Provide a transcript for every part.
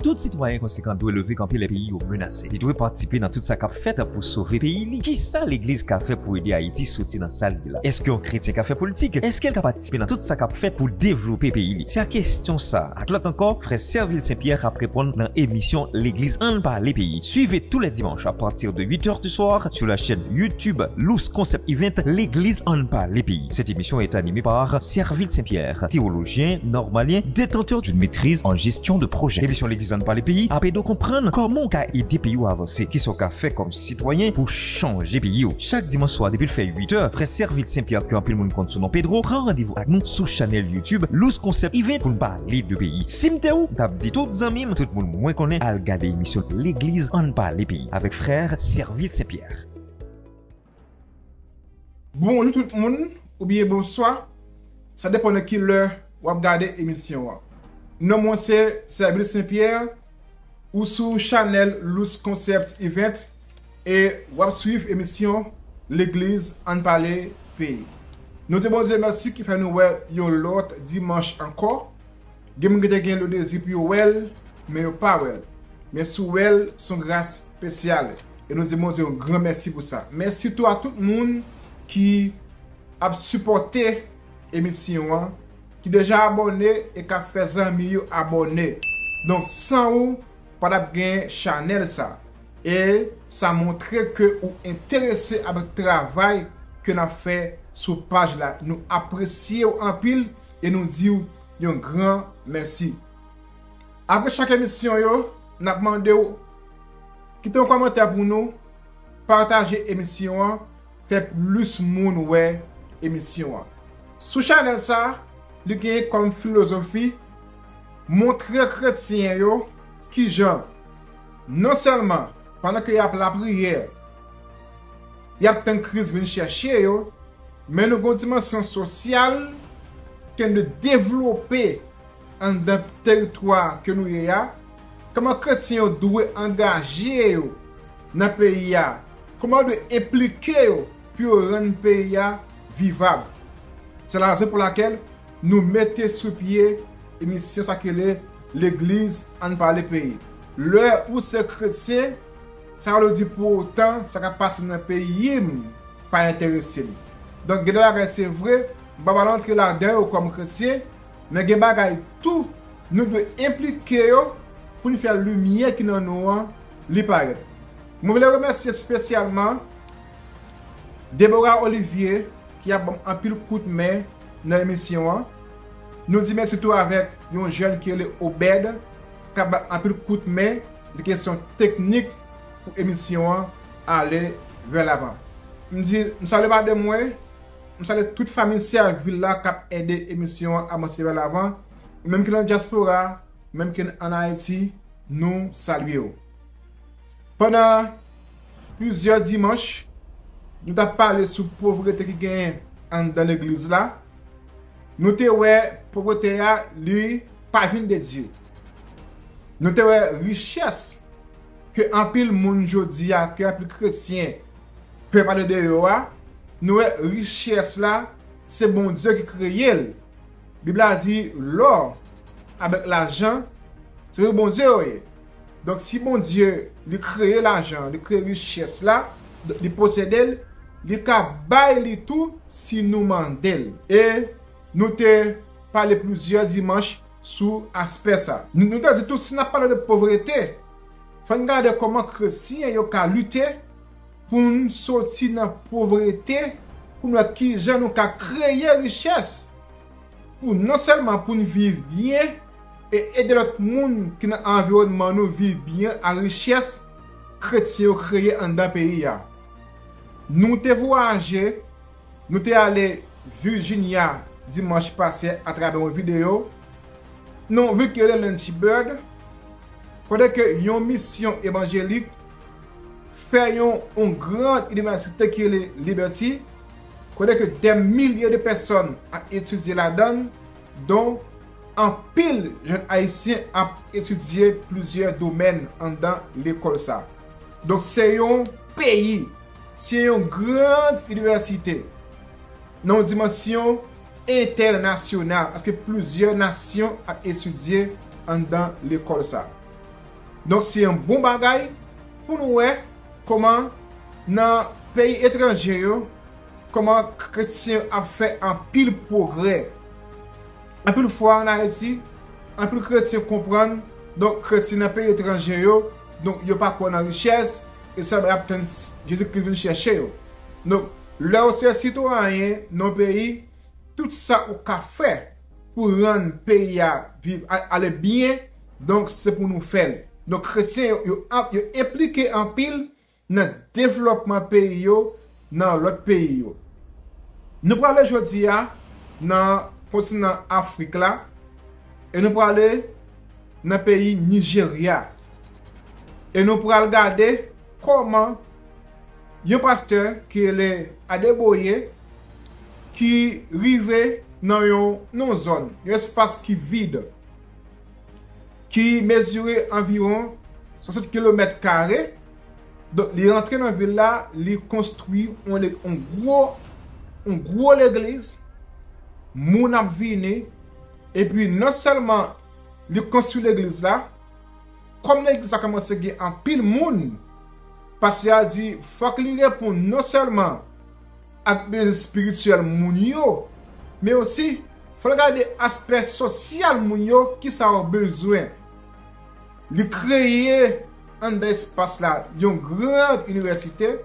Tout citoyen conséquent doit lever camper les pays menacés. Il doit participer dans toute sa cap faite pour sauver le pays. Qui ça l'église qu'a fait pour aider Haïti sortir dans salle là? Est-ce qu'un chrétien qu'a fait politique? Est-ce qu'elle a participé dans toute sa cap faite pour développer le pays? C'est la question ça. À l'autre encore, frère Serville Saint-Pierre a répondre dans l'émission L'église en parle pays. Suivez tous les dimanches à partir de 8h du soir sur la chaîne YouTube Loose Concept Event L'église en parle pays. Cette émission est animée par Serville Saint-Pierre, théologien, normalien, détenteur d'une maîtrise en gestion de projet. L'émission L'église en parle pays a de comprendre comment on a aidé pays à avancer, qui sont qu'a fait comme citoyen pour changer pays. Chaque dimanche soir depuis le fait 8h, frère Serville Saint-Pierre qui en pile mon compte sur nom Pedro prend rendez-vous avec nous sur chaîne YouTube Loose Concept Event pour nous parler de pays. Si m'te ou, t'as dit tout amis, tout le monde moins connaît à regarder l'émission L'église en parle pays avec frère Serville Saint-Pierre. Bonjour tout le monde, ou bien bonsoir. Ça dépend de qui l'heure ou regarder l'émission. Non, moi c'est Serville Saint-Pierre ou sur channel Loose Concept Event et ou suivre l'émission L'église en parler pays. Nous te bon Dieu merci qui fait nous yon l'autre dimanche encore. Gem gete gen le désir pour well, mais pas well. Mais sous well son grâce spéciale. Et nous disons un grand merci pour ça. Merci à tout le monde qui a supporté l'émission, qui déjà abonné et qui a fait amis abonné. Donc sans ou pas de channel ça. Et ça montre que vous intéressé avec le travail que nous avons fait sur page là. Nous apprécions en pile et nous disons un grand merci. Après chaque émission, nous avons demandé quitter un commentaire pour nous, partager l'émission, faire plus moun ouais émission. Sous channel ça, il y a comme philosophie montrer chrétien qui genre non seulement pendant qu'il y a la prière, il y a une crise venir chercher mais nous avons une dimension sociale que nous développer dans le territoire que nous avons. Comment les chrétiens doivent engager dans le pays, comment ils doivent impliquer pour rendre le pays vivable. C'est la raison pour laquelle nous mettons sur pied l'émission L'église en parle pays. L'heure où ces chrétiens, ça veut dire pour autant, ça va passer dans le pays, pas intéressé. Donc, c'est vrai, nous allons entrer là-dedans comme chrétiens, mais tout nous devons impliquer pour nous faire lumière qui nous nous paraît. Je voulais remercier spécialement Déborah Olivier qui a un pile coup de main dans l'émission. Nous disons surtout avec un jeune qui est Obed qui a un pile coup de main de questions techniques pour l'émission aller vers l'avant. Je ne salue pas de moi, je salue toute famille servile là qui a aidé l'émission à avancer vers l'avant. Même que dans la diaspora, même qu'en Haïti, nous saluons. Pendant plusieurs dimanches, nous avons parlé sur la pauvreté qui gagne dans l'église là. Nous avons vu la pauvreté, lui, pas vient de Dieu. Nous avons vu la richesse que un pile monde aujourd'hui, que un pile chrétien peut parler de eux. Nous avons vu la richesse là, c'est bon Dieu qui crée. La Bible a dit l'or avec l'argent, c'est le bon Dieu. Donc si bon Dieu lui crée l'argent, lui crée la richesse là, lui possède, lui ka bailler tout si nous mandel. Et nous te parlé plusieurs dimanches sur aspect ça. Nous te dit tout si n'a parlé de pauvreté, faut regarder comment chrétien yo ka lutter pour nous sortir dans la pauvreté, pour nous qui gens nous ka créer richesse. Pour non seulement pour nous vivre bien et aider l'autre monde qui dans l'environnement nous vivre bien à richesse chrétien créé en dans pays. Nous te voyagé, nous te allé Virginia dimanche passé à travers une vidéo. Nous vu que le Lunchy Bird pendant que une mission évangélique fait une grande université qui est Liberty. Que des milliers de personnes ont étudié là-dedans, dont un pile de jeunes haïtiens ont étudié plusieurs domaines dans l'école. Donc c'est un pays, c'est une grande université, dans une dimension internationale, parce que plusieurs nations ont étudié dans l'école. Donc c'est un bon bagay pour nous voir comment dans pays étranger comment chrétien a fait un pile progrès. Un pile fois en Haïti, un pile chrétien comprendre donc chrétien dans pays étranger donc yo pas quoi dans richesse et ça va attendre Jésus-Christ vient chercher yo. Donc là aussi citoyen dans pays tout ça au qu'a fait pour rendre pays à vivre aller bien donc c'est pour nous faire. Donc chrétien yo impliqué en pile dans développement pays yo dans l'autre pays yo. Nous parlons aujourd'hui dans continent Afrique là et nous parlons dans pays Nigeria. Et nous pourrons regarder comment un pasteur qui est Adeboye qui arrive dans une zone, un espace qui vide, qui mesurait environ 60 km². Donc, il rentre dans la ville là, il construit un gros l'église, moun ap vini, et puis non seulement il construit l'église là, comme l'église a commencé à gagner en pile moun, parce qu'il a dit, faut qu'il réponde non seulement à des spirituels moun yo, mais aussi, faut regarder l'aspect social moun yo qui ça a besoin. Il crée un espace là, une grande université,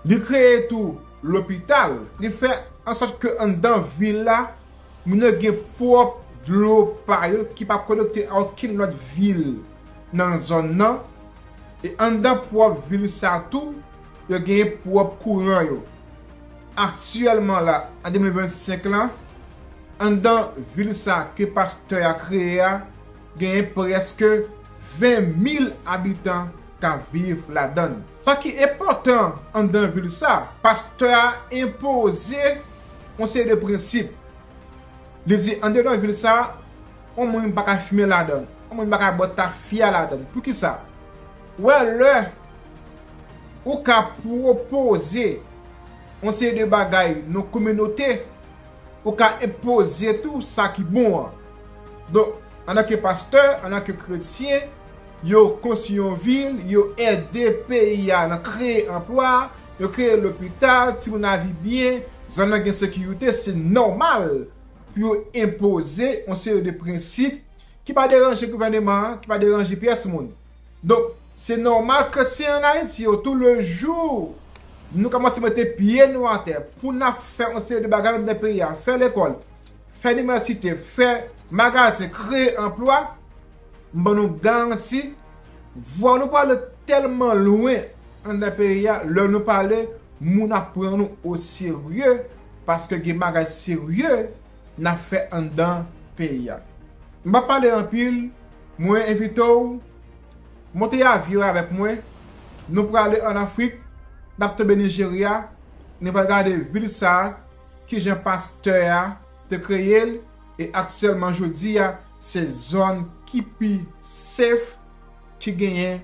il crée tout l'hôpital, il fait en sorte que dans la ville là, nous avons propre de l'eau qui pas connecté à aucune autre ville dans la zone là. Et en dans propre ville ça tout, il y a propre courant yo. Actuellement là, en 2025 là, en dans ville ça que pasteur a créé, il y a presque 20 000 habitants qui vivent là-dedans. Ce qui est important en dans ville ça, pasteur a imposé un série de principes. Il dit en dedans ville ça, on ne peut pas fumer là-dedans, on ne peut pas boire ta fille là-dedans. Pour qui ça? Ouais, là, ou ka proposer on série de bagailles nos communautés, ou ka imposer tout ça qui bon. Donc, en tant que pasteur, en tant que chrétien, yo construit une ville, yo aider pays à créer emploi, yo créer l'hôpital, si vous avez bien, zone de sécurité, c'est normal pour imposer une série de principes qui pas déranger le gouvernement, qui pas déranger personne. Donc, c'est normal que si en Haïti, tout le jour, nous commençons à mettre pieds nous en terre pour nous faire une série de bagages dans le pays, faire l'école, faire l'université, faire magasin, créer emploi, nous garantit, voir nous parler tellement loin dans le pays, là nous parler, nous apprenons au sérieux, parce que les magasins sérieux n'a fait un dans le pays. Je vais parler en pile, moi invite monter à avion avec moi, nous pour aller en Afrique, dans le Nigeria, nous allons regarder ville ça, qui j'ai pasteur de créer, et actuellement je dis, c'est zone qui est safe, qui gagne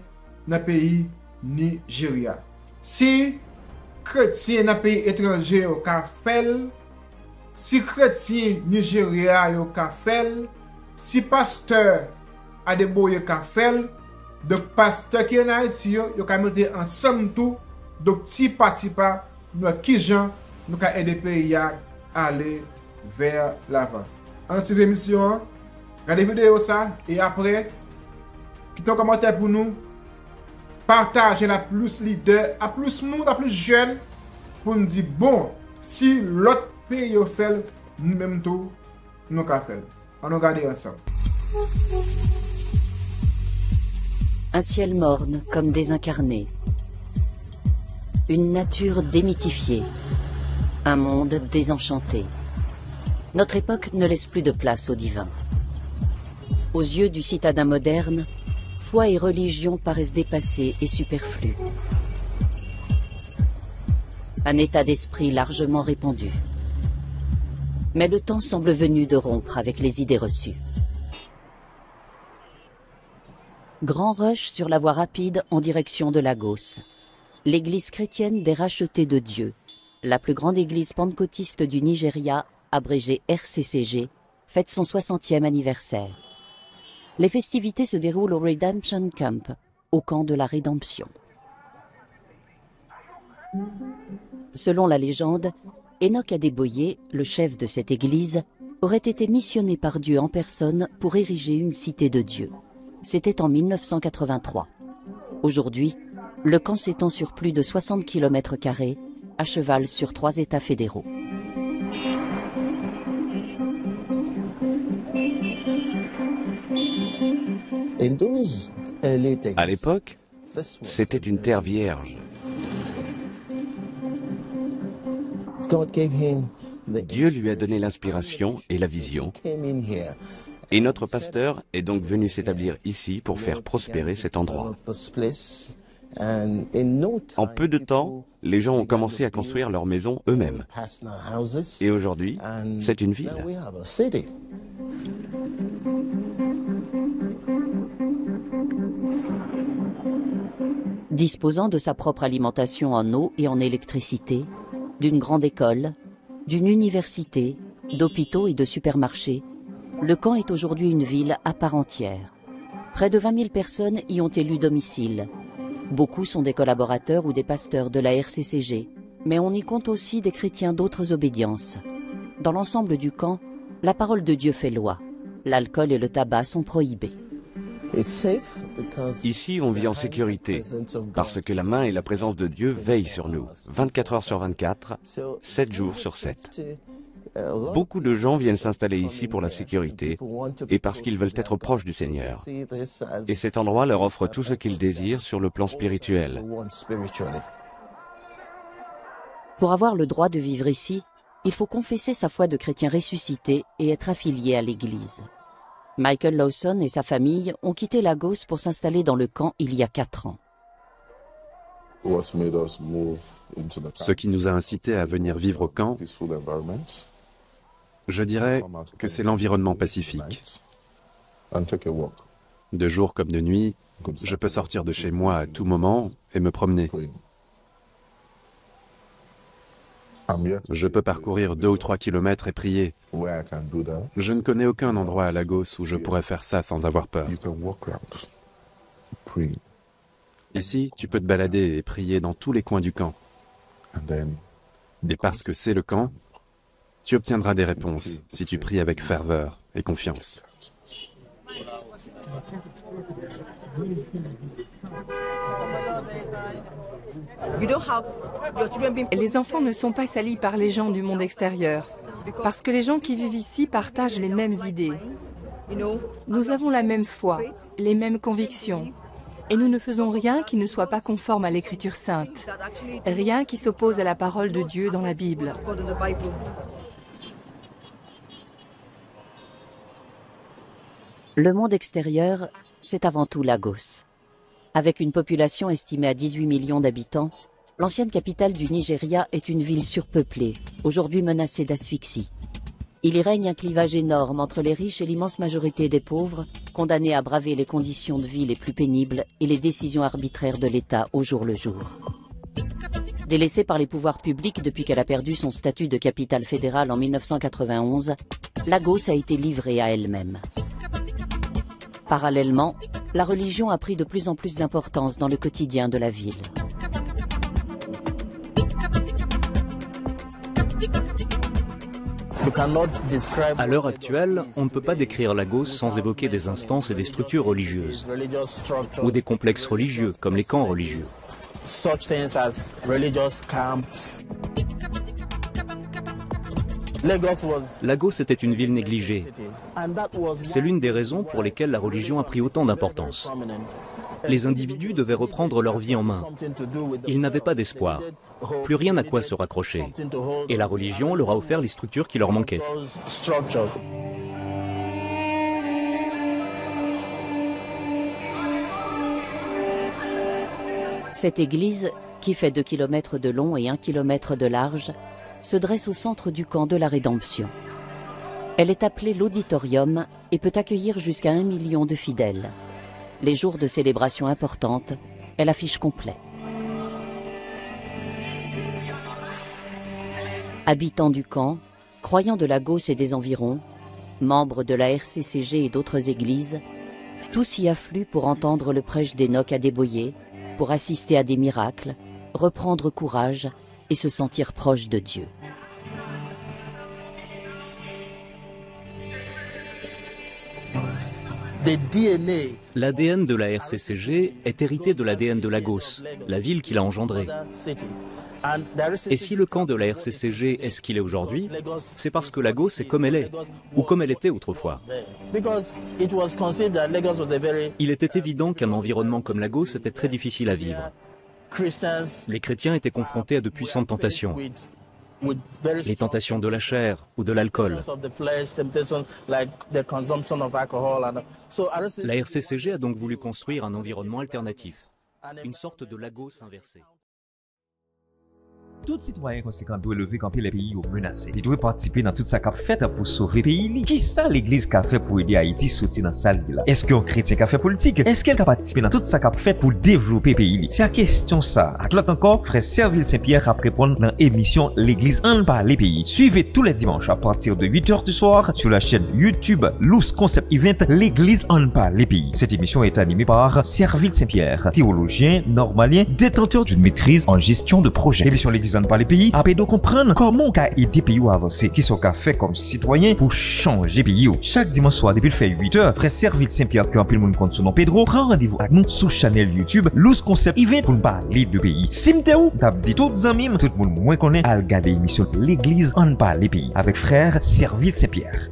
dans le pays Nigeria. Si chrétien dans le pays étranger au fait, si chrétien Nigeria au fait, si pasteur Adeboye au fait, donc pasteur qui est en Haïti, yo ka mettre ensemble tout, donc petit parti pas, nous qui gens nous ka aider pays à aller vers l'avant. En cette émission, regardez vidéo ça et après quittez un commentaire pour nous, partagez la plus leader, à plus monde, à plus jeune pour nous dire bon, si l'autre pays fait, nous même tout nous ka faire. On regarde ensemble. Un ciel morne comme désincarné, une nature démythifiée, un monde désenchanté. Notre époque ne laisse plus de place au divin. Aux yeux du citadin moderne, foi et religion paraissent dépassées et superflues. Un état d'esprit largement répandu. Mais le temps semble venu de rompre avec les idées reçues. Grand rush sur la voie rapide en direction de Lagos. L'église chrétienne des rachetés de Dieu, la plus grande église pentecôtiste du Nigeria, abrégée RCCG, fête son 60e anniversaire. Les festivités se déroulent au Redemption Camp, au camp de la Rédemption. Selon la légende, Enoch Adeboye, le chef de cette église, aurait été missionné par Dieu en personne pour ériger une cité de Dieu. C'était en 1983. Aujourd'hui, le camp s'étend sur plus de 60 km², à cheval sur 3 États fédéraux. À l'époque, c'était une terre vierge. Dieu lui a donné l'inspiration et la vision, et notre pasteur est donc venu s'établir ici pour faire prospérer cet endroit. En peu de temps, les gens ont commencé à construire leurs maisons eux-mêmes. Et aujourd'hui, c'est une ville. Disposant de sa propre alimentation en eau et en électricité, d'une grande école, d'une université, d'hôpitaux et de supermarchés, le camp est aujourd'hui une ville à part entière. Près de 20 000 personnes y ont élu domicile. Beaucoup sont des collaborateurs ou des pasteurs de la RCCG, mais on y compte aussi des chrétiens d'autres obédiences. Dans l'ensemble du camp, la parole de Dieu fait loi. L'alcool et le tabac sont prohibés. Ici, on vit en sécurité, parce que la main et la présence de Dieu veillent sur nous, 24 heures sur 24, 7 jours sur 7. Beaucoup de gens viennent s'installer ici pour la sécurité et parce qu'ils veulent être proches du Seigneur. Et cet endroit leur offre tout ce qu'ils désirent sur le plan spirituel. Pour avoir le droit de vivre ici, il faut confesser sa foi de chrétien ressuscité et être affilié à l'Église. Michael Lawson et sa famille ont quitté Lagos pour s'installer dans le camp il y a 4 ans. Ce qui nous a incités à venir vivre au camp, je dirais que c'est l'environnement pacifique. De jour comme de nuit, je peux sortir de chez moi à tout moment et me promener. Je peux parcourir 2 ou 3 kilomètres et prier. Je ne connais aucun endroit à Lagos où je pourrais faire ça sans avoir peur. Ici, tu peux te balader et prier dans tous les coins du camp. Et parce que c'est le camp, tu obtiendras des réponses si tu pries avec ferveur et confiance. Les enfants ne sont pas salis par les gens du monde extérieur, parce que les gens qui vivent ici partagent les mêmes idées. Nous avons la même foi, les mêmes convictions, et nous ne faisons rien qui ne soit pas conforme à l'Écriture sainte, rien qui s'oppose à la parole de Dieu dans la Bible. Le monde extérieur, c'est avant tout Lagos. Avec une population estimée à 18 millions d'habitants, l'ancienne capitale du Nigeria est une ville surpeuplée, aujourd'hui menacée d'asphyxie. Il y règne un clivage énorme entre les riches et l'immense majorité des pauvres, condamnés à braver les conditions de vie les plus pénibles et les décisions arbitraires de l'État au jour le jour. Délaissée par les pouvoirs publics depuis qu'elle a perdu son statut de capitale fédérale en 1991, Lagos a été livrée à elle-même. Parallèlement, la religion a pris de plus en plus d'importance dans le quotidien de la ville. À l'heure actuelle, on ne peut pas décrire Lagos sans évoquer des instances et des structures religieuses, ou des complexes religieux, comme les camps religieux. Lagos était une ville négligée. C'est l'une des raisons pour lesquelles la religion a pris autant d'importance. Les individus devaient reprendre leur vie en main. Ils n'avaient pas d'espoir, plus rien à quoi se raccrocher. Et la religion leur a offert les structures qui leur manquaient. Cette église, qui fait 2 km de long et 1 km de large, se dresse au centre du camp de la Rédemption. Elle est appelée l'auditorium et peut accueillir jusqu'à 1 million de fidèles. Les jours de célébration importantes, elle affiche complet. Habitants du camp, croyants de Lagos et des environs, membres de la RCCG et d'autres églises, Tous y affluent pour entendre le prêche d'Enoch à Déboyé, pour assister à des miracles, reprendre courage et se sentir proche de Dieu. L'ADN de la RCCG est hérité de l'ADN de Lagos, la ville qui l'a engendrée. Et si le camp de la RCCG est ce qu'il est aujourd'hui, c'est parce que Lagos est comme elle est, ou comme elle était autrefois. Il était évident qu'un environnement comme Lagos était très difficile à vivre. Les chrétiens étaient confrontés à de puissantes tentations. Les tentations de la chair ou de l'alcool. La RCCG a donc voulu construire un environnement alternatif, une sorte de Lagos inversé. Tout citoyen conséquent doit lever camper les pays menacés. Il doit participer dans toute sa cap faite pour sauver le pays. Qui ça l'église qu'a fait pour aider Haïti sortir dans sa là? Est-ce qu'un chrétien qu'a fait politique? Est-ce qu'elle a participé dans toute sa cap faite pour développer le pays? C'est la question ça. À l'autre encore, frère Serville Saint-Pierre a répondre dans l'émission L'église en parle les pays. Suivez tous les dimanches à partir de 8h du soir sur la chaîne YouTube Loose Concept Event L'église en parle les pays. Cette émission est animée par Serville Saint-Pierre, théologien, normalien, détenteur d'une maîtrise en gestion de projet. L'émission L'église par les pays, après de comprendre comment on peut aider pays à avancer, qui sont fait comme citoyen pour changer pays. Chaque dimanche soir, depuis le fait 8h, frère Serville Saint-Pierre, qui en pile monde compte sur nom Pedro, prend rendez-vous avec nous sur chaîne YouTube Loose Concept Event pour nous parler de pays. Si m't'ou, t'as dit tout amis, tout le monde moins connaît, à regarder l'émission L'église en parle les pays avec frère Serville Saint-Pierre.